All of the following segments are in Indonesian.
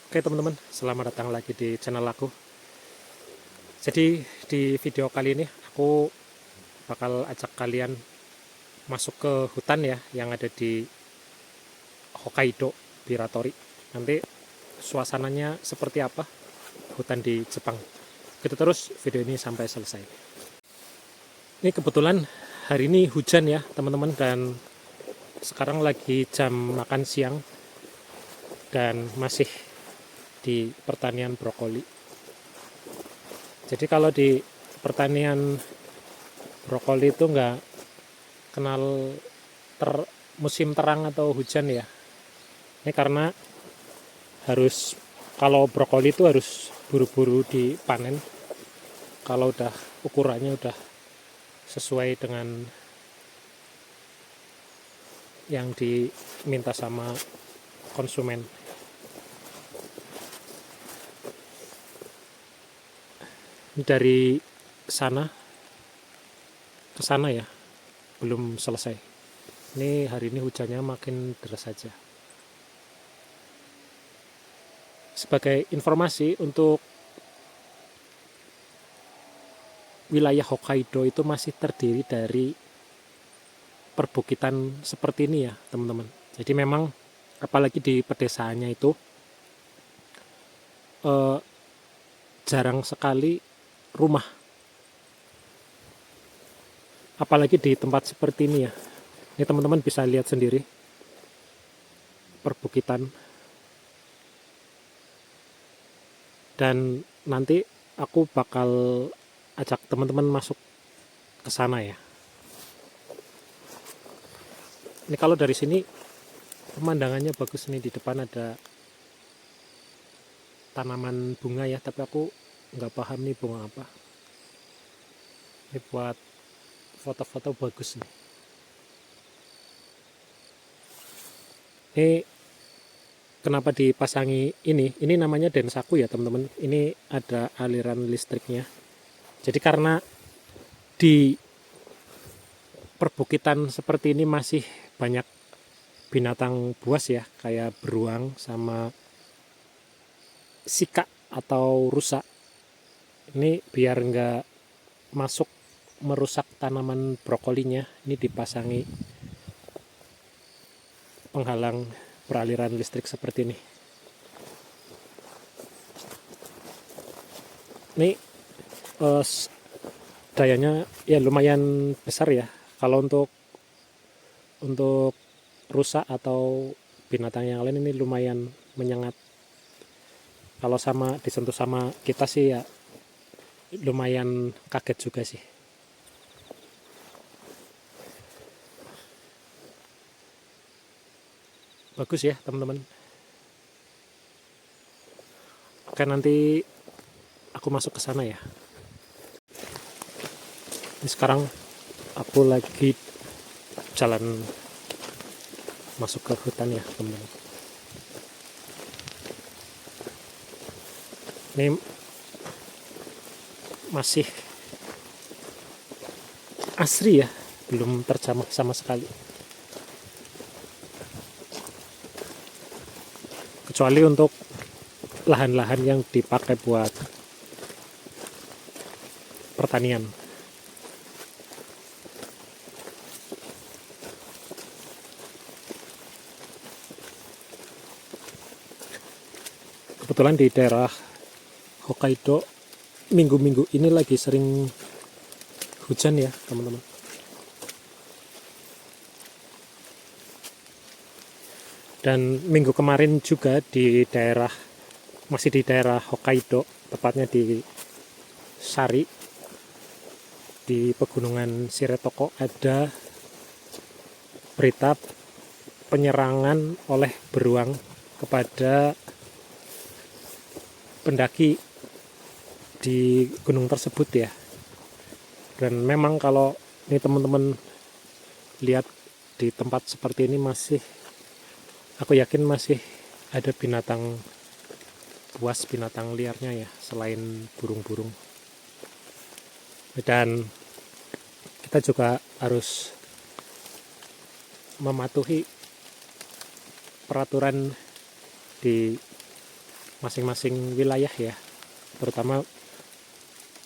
Oke teman-teman, selamat datang lagi di channel aku. Jadi di video kali ini aku bakal ajak kalian masuk ke hutan ya, yang ada di Hokkaido, Biratori. Nanti suasananya seperti apa hutan di Jepang. Kita terus video ini sampai selesai. Ini kebetulan hari ini hujan ya teman-teman, dan sekarang lagi jam makan siang dan masih di pertanian brokoli. Jadi kalau di pertanian brokoli itu nggak kenal musim terang atau hujan ya. Ini karena kalau brokoli itu harus buru-buru dipanen. Kalau udah ukurannya udah sesuai dengan yang diminta sama konsumen. Ini dari sana ke sana ya, belum selesai. Ini hari ini hujannya makin deras saja. Sebagai informasi, untuk wilayah Hokkaido itu masih terdiri dari perbukitan seperti ini ya teman-teman. Jadi memang apalagi di pedesaannya itu jarang sekali rumah, apalagi di tempat seperti ini ya. Ini teman-teman bisa lihat sendiri perbukitan. Dan nanti aku bakal ajak teman-teman masuk ke sana ya. Ini kalau dari sini pemandangannya bagus nih, di depan ada tanaman bunga ya, tapi aku nggak paham nih bunga apa. Ini buat foto-foto bagus nih. Ini kenapa dipasangi ini namanya densaku ya teman-teman. Ini ada aliran listriknya. Jadi karena di perbukitan seperti ini masih banyak binatang buas ya, kayak beruang sama sikak atau rusa. Ini biar nggak masuk merusak tanaman brokolinya, ini dipasangi penghalang peraliran listrik seperti ini. Ini dayanya ya lumayan besar ya. Kalau untuk rusa atau binatang yang lain ini lumayan menyengat. Kalau disentuh sama kita sih ya lumayan kaget juga sih. Bagus ya teman-teman. Oke, nanti aku masuk ke sana ya. Ini sekarang aku lagi jalan masuk ke hutan ya teman-teman. Ini masih asri ya, belum terjamah sama sekali. Kecuali untuk lahan-lahan yang dipakai buat pertanian. Kebetulan di daerah Hokkaido minggu-minggu ini lagi sering hujan ya teman-teman. Dan minggu kemarin juga masih di daerah Hokkaido, tepatnya di Sari, di pegunungan Shiretoko, ada berita penyerangan oleh beruang kepada pendaki di gunung tersebut ya. Dan memang kalau ini teman-teman lihat di tempat seperti ini, aku yakin masih ada binatang buas, binatang liarnya ya, selain burung-burung. Dan kita juga harus mematuhi peraturan di masing-masing wilayah ya, terutama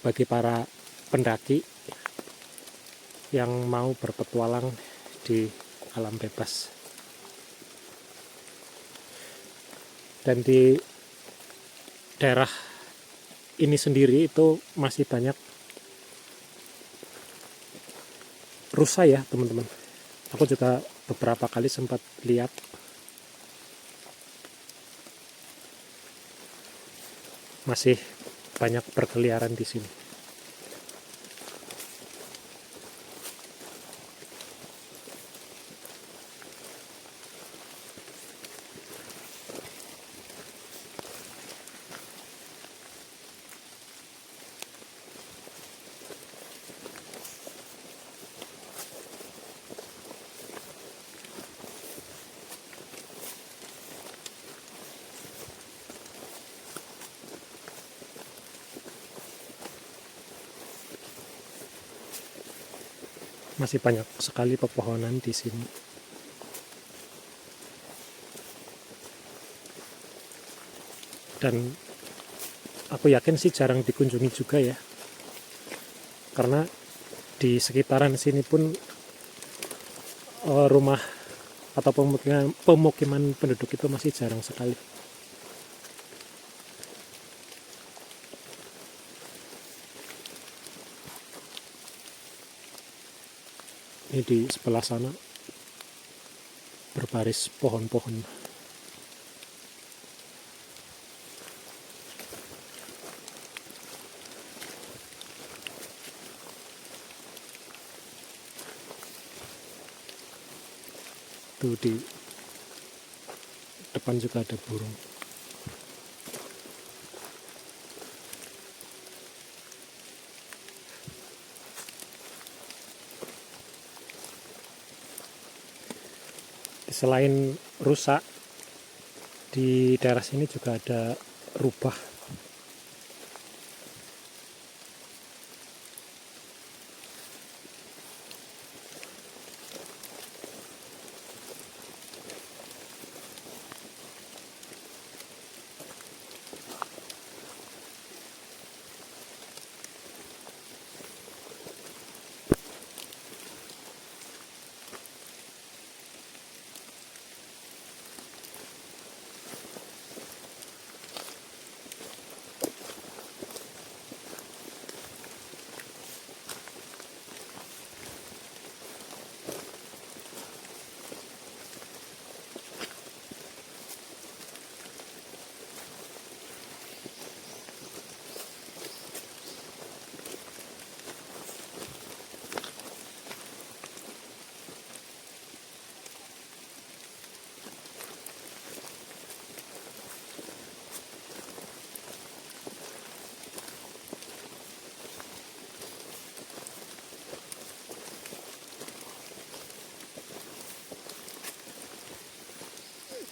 bagi para pendaki yang mau berpetualang di alam bebas. Dan di daerah ini sendiri itu masih banyak rusa ya teman-teman. Aku juga beberapa kali sempat lihat. Masih banyak berkeliaran di sini. Masih banyak sekali pepohonan di sini. Dan aku yakin sih jarang dikunjungi juga ya. Karena di sekitaran sini pun rumah atau pemukiman penduduk itu masih jarang sekali. Ini di sebelah sana berbaris pohon-pohon. Tuh di depan juga ada burung. Selain rusak, di daerah sini juga ada rubah.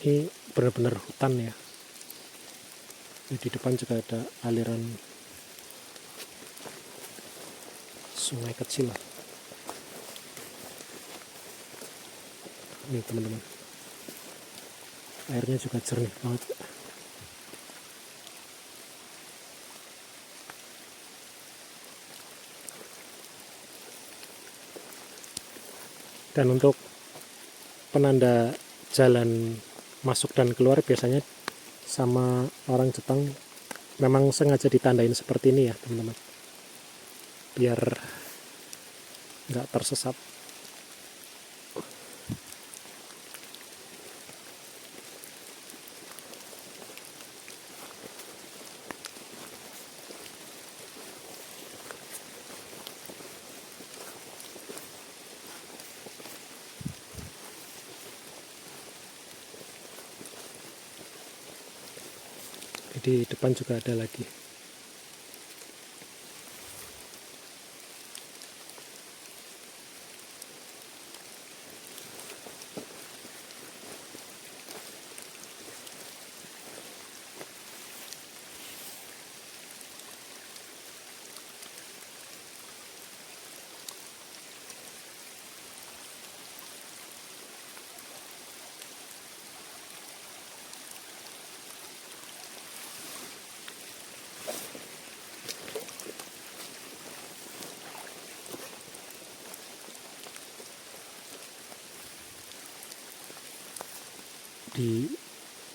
Ini benar-benar hutan ya. Di depan juga ada aliran sungai kecil. Ini teman-teman, airnya juga jernih banget. Dan untuk penanda jalan masuk dan keluar biasanya sama orang Jepang memang sengaja ditandain seperti ini ya teman-teman, biar nggak tersesat. Di depan juga ada lagi. di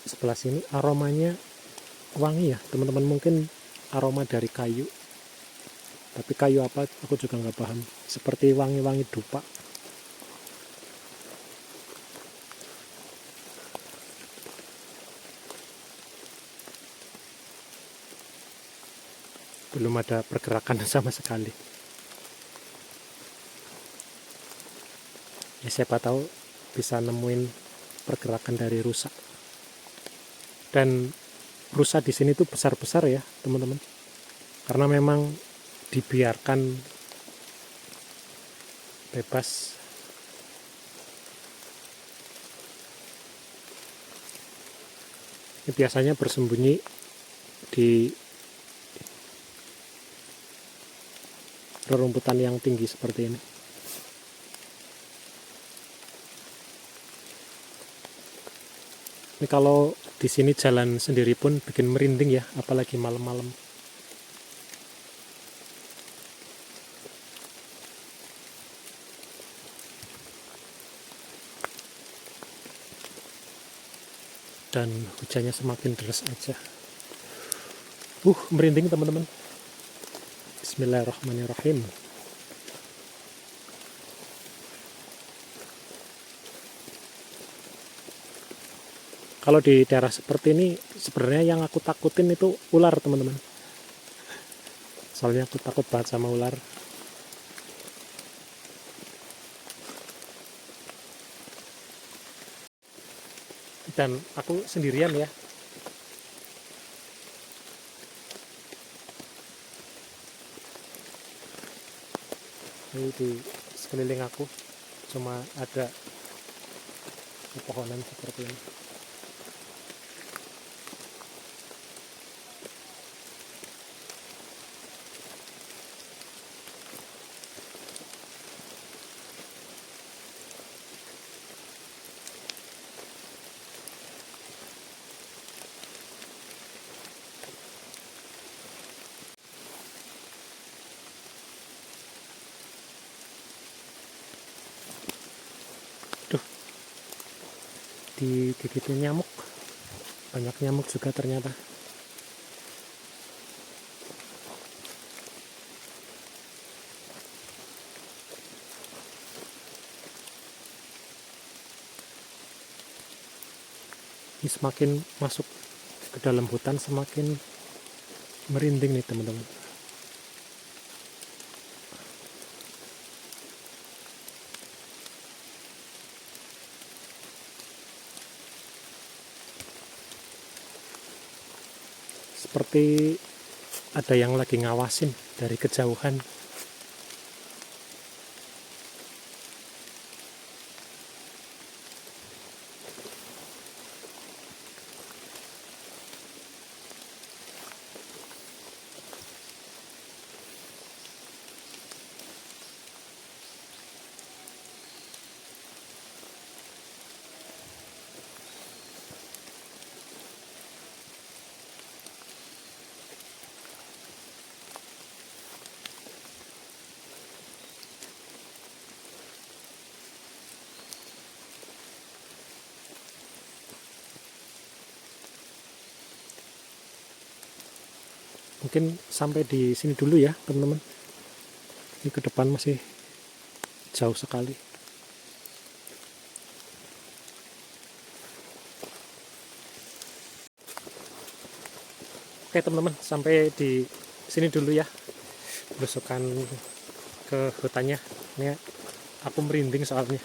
sebelah sini aromanya wangi ya teman-teman, mungkin aroma dari kayu, tapi kayu apa aku juga nggak paham, seperti wangi-wangi dupa. Belum ada pergerakan sama sekali. Ya, siapa tahu bisa nemuin pergerakan dari rusa. Dan rusa di sini tuh besar-besar ya teman-teman, karena memang dibiarkan bebas. Ini biasanya bersembunyi di rerumputan yang tinggi seperti ini. Ini kalau di sini jalan sendiri pun bikin merinding ya, apalagi malam-malam. Dan hujannya semakin deras aja. Merinding teman-teman. Bismillahirrahmanirrahim. Kalau di daerah seperti ini sebenarnya yang aku takutin itu ular teman-teman. Soalnya aku takut banget sama ular. Dan aku sendirian ya. Ini di sekeliling aku cuma ada pepohonan seperti ini. Digigitin nyamuk, banyak nyamuk juga ternyata. Ini semakin masuk ke dalam hutan semakin merinding nih teman-teman. Seperti ada yang lagi ngawasin dari kejauhan. Mungkin sampai di sini dulu ya teman-teman. Ini ke depan masih jauh sekali. Oke teman-teman, sampai di sini dulu ya belusukan ke hutannya. Ini aku merinding soalnya.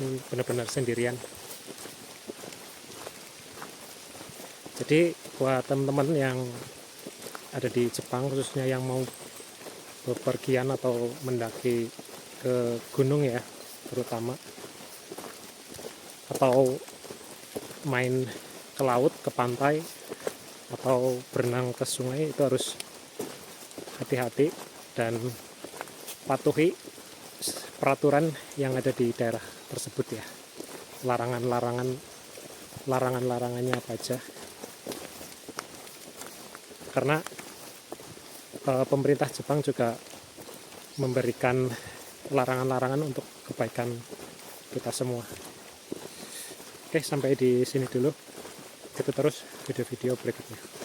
Ini benar-benar sendirian. Jadi buat teman-teman yang ada di Jepang, khususnya yang mau bepergian atau mendaki ke gunung ya terutama, atau main ke laut, ke pantai, atau berenang ke sungai, itu harus hati-hati dan patuhi peraturan yang ada di daerah tersebut ya. Larangannya apa aja, karena pemerintah Jepang juga memberikan larangan-larangan untuk kebaikan kita semua. Oke, sampai di sini dulu. Ikuti terus video-video berikutnya.